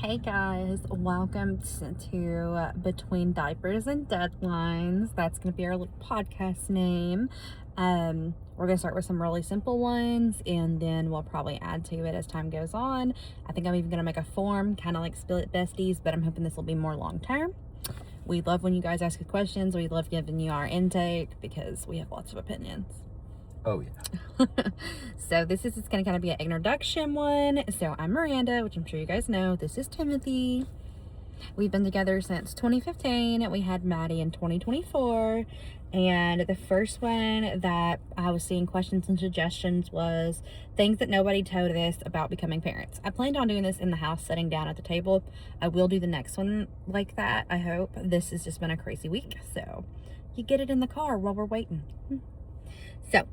Hey guys, welcome to Between Diapers and Deadlines. That's going to be our little podcast name. We're going to start with some really simple ones and then we'll probably add to it as time goes on. I think I'm even going to make a form, kind of like Spill It Besties, but I'm hoping this will be more long term. We love when you guys ask us questions. We love giving you our intake because we have lots of opinions. Oh, yeah. So this is going to kind of be an introduction one. So I'm Miranda, which I'm sure you guys know. This is Timothy. We've been together since 2015. We had Maddie in 2024. And the first one that I was seeing questions and suggestions was things that nobody told us about becoming parents. I planned on doing this in the house, sitting down at the table. I will do the next one like that, I hope. This has just been a crazy week. So you get it in the car while we're waiting. So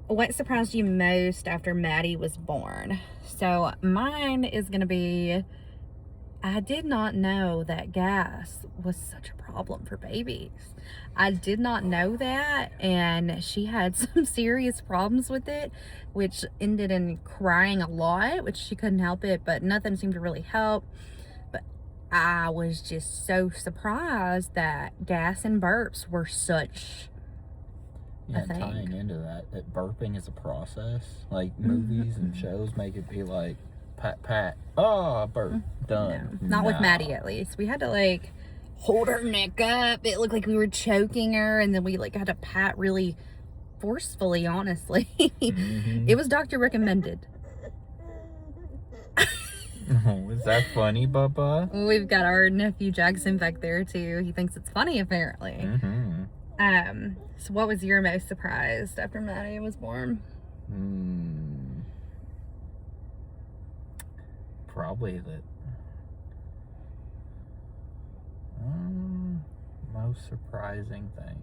what surprised you most after Maddie was born? So mine is going to be, I did not know that gas was such a problem for babies. I did not know that, and she had some serious problems with it, which ended in crying a lot, which she couldn't help it, but nothing seemed to really help. But I was just so surprised that gas and burps were such Yeah, tying into that burping is a process. Like movies and shows make it be like, pat, burp, done. No, not with Maddie, at least. We had to like hold her neck up. It looked like we were choking her, and then we like had to pat really forcefully, honestly. It was doctor recommended. Oh, is that funny, Bubba? We've got our nephew Jackson back there too. He thinks it's funny, apparently. So what was your most surprised after Maddie was born? Probably that most surprising thing.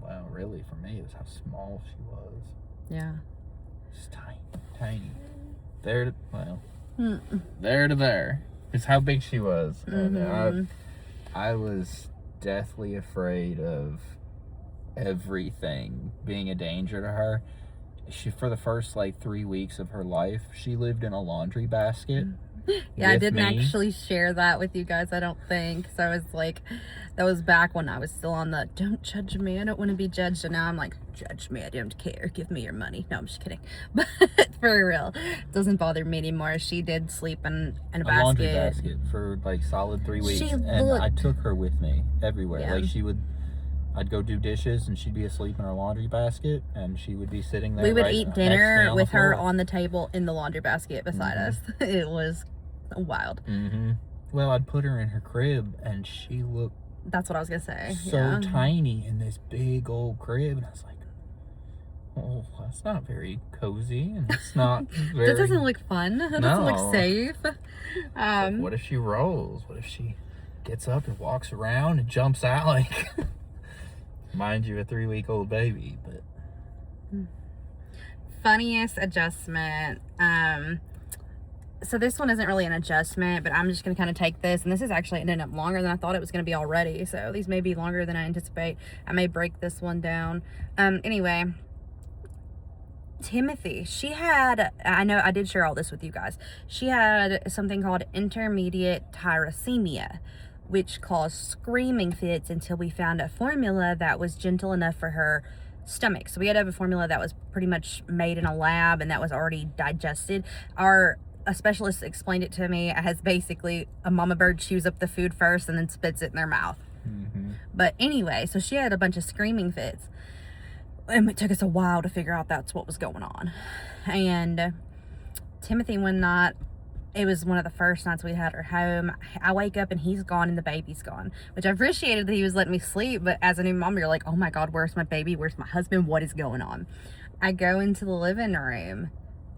Well, really for me, is how small she was. Yeah. Just tiny. There to there. It's how big she was. And I was deathly afraid of everything being a danger to her. She, for the first like 3 weeks of her life, she lived in a laundry basket. Yeah, I didn't actually share that with you guys, I don't think. So I was like, that was back when I was still on the don't judge me, I don't want to be judged. And now I'm like, judge me, I don't care, give me your money. No, I'm just kidding. But for real, it doesn't bother me anymore. She did sleep in a basket. Laundry basket for like solid 3 weeks. I took her with me everywhere. Yeah. Like I'd go do dishes and she'd be asleep in her laundry basket and she would be sitting there. We would eat dinner with her on the table in the laundry basket beside us. It was wild. Well, I'd put her in her crib and she looked, that's what I was gonna say, so tiny in this big old crib, and I was like, oh, that's not very cozy, and it's not very... That doesn't look fun. That doesn't look safe. Like, what if she rolls? What if she gets up and walks around and jumps out like... Mind you, a 3-week-old baby, but... Funniest adjustment. So this one isn't really an adjustment, but I'm just going to kind of take this, and this is actually ended up longer than I thought it was going to be already, so these may be longer than I anticipate. I may break this one down. Anyway, Timothy, she had, I know I did share all this with you guys, she had something called intermediate tyrosemia, which caused screaming fits until we found a formula that was gentle enough for her stomach. So we had to have a formula that was pretty much made in a lab and that was already digested. A specialist explained it to me as basically a mama bird chews up the food first and then spits it in their mouth. But anyway, so she had a bunch of screaming fits. And it took us a while to figure out that's what was going on. And Timothy, one night, it was one of the first nights we had her home, I wake up and he's gone and the baby's gone, which I appreciated that he was letting me sleep. But as a new mom, you're like, oh my God, where's my baby? Where's my husband? What is going on? I go into the living room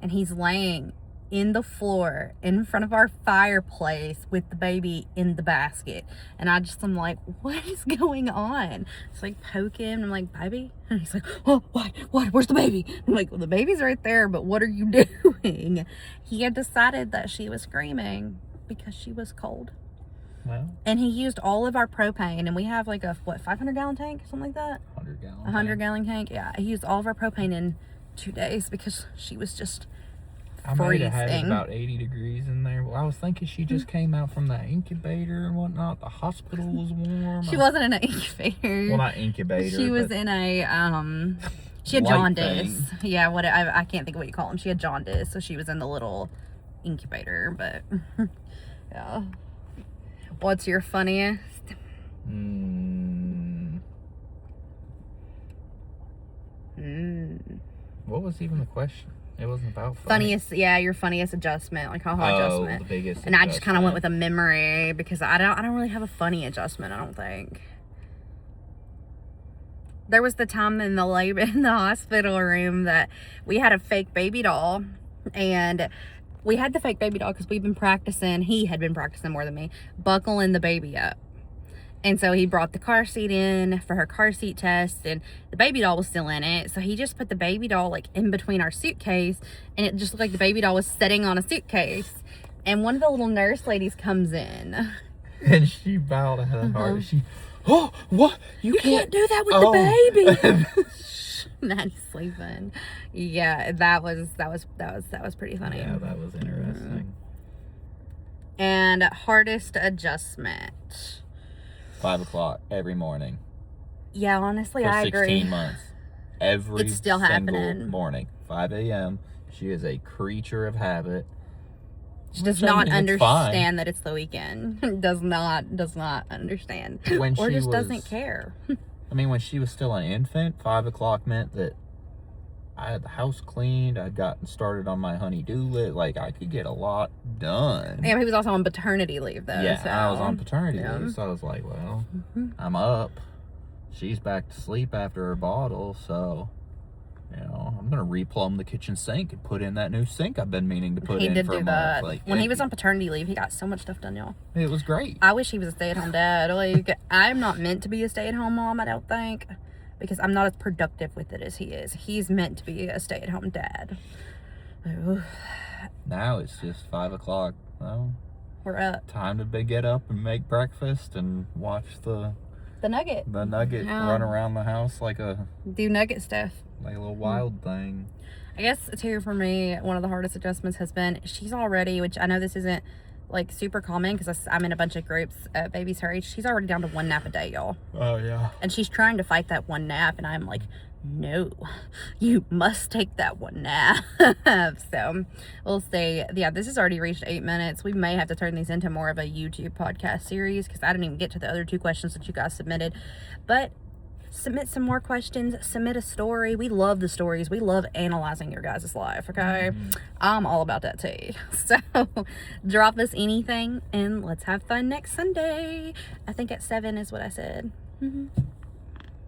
and he's laying in the floor in front of our fireplace with the baby in the basket. And I'm like, what is going on? It's like poking. I'm like, baby? And he's like, oh, what? Where's the baby? I'm like, well, the baby's right there, but what are you doing? He had decided that she was screaming because she was cold. Well, and he used all of our propane, and we have like a 500-gallon tank, something like that. 100-gallon tank. Yeah, he used all of our propane in 2 days because she was just I might have had it about 80 degrees in there. Well, I was thinking she just came out from the incubator and whatnot. The hospital was warm. She wasn't in an incubator. Well, not incubator. She was in a, she had jaundice. Thing. Yeah, I can't think of what you call them. She had jaundice, so she was in the little incubator, but, yeah. What's your funniest? What was even the question? It wasn't about funniest. Yeah, your funniest adjustment, like haha adjustment. The biggest. And I just kind of went with a memory because I don't really have a funny adjustment. I don't think. There was the time in the hospital room that we had a fake baby doll, and we had the fake baby doll because we've been practicing. He had been practicing more than me, buckling the baby up. And so he brought the car seat in for her car seat test, and the baby doll was still in it. So he just put the baby doll like in between our suitcase, and it just looked like the baby doll was sitting on a suitcase. And one of the little nurse ladies comes in. And she bowed her heart. She, oh, what? You can't do that with the baby. Maddie's sleeping. Yeah, that was pretty funny. Yeah, that was interesting. And hardest adjustment. 5 o'clock every morning. Yeah, honestly, for I agree. 16 months. Every it's still single happening. Morning. 5 a.m. She is a creature of habit. She does not understand that it's the weekend. does not understand. Or just doesn't care. I mean, when she was still an infant, 5 o'clock meant that I had the house cleaned. I'd gotten started on my honey-do list. Like, I could get a lot done. Yeah, he was also on paternity leave, though. Yeah, so. I was on paternity leave, so I was like, well, I'm up. She's back to sleep after her bottle, so, you know, I'm going to replumb the kitchen sink and put in that new sink I've been meaning to put in for a month. Like, when he was on paternity leave, he got so much stuff done, y'all. It was great. I wish he was a stay-at-home dad. Like, I'm not meant to be a stay-at-home mom, I don't think. Because I'm not as productive with it as he is. He's meant to be a stay-at-home dad. Now it's just 5 o'clock. Well, we're up. Time to get up and make breakfast and watch the nugget. The nugget run around the house like a... Do nugget stuff. Like a little wild thing. I guess, too, for me, one of the hardest adjustments has been she's already, which I know this isn't like super common because I'm in a bunch of groups, babies her age. She's already down to 1 nap a day, y'all. Oh, yeah. And she's trying to fight that 1 nap, and I'm like, no, you must take that 1 nap. So we'll see. Yeah, this has already reached 8 minutes. We may have to turn these into more of a YouTube podcast series because I didn't even get to the other 2 questions that you guys submitted. But submit some more questions. Submit a story. We love the stories. We love analyzing your guys' life, okay? I'm all about that too. So drop us anything and let's have fun next Sunday. I think at 7 is what I said.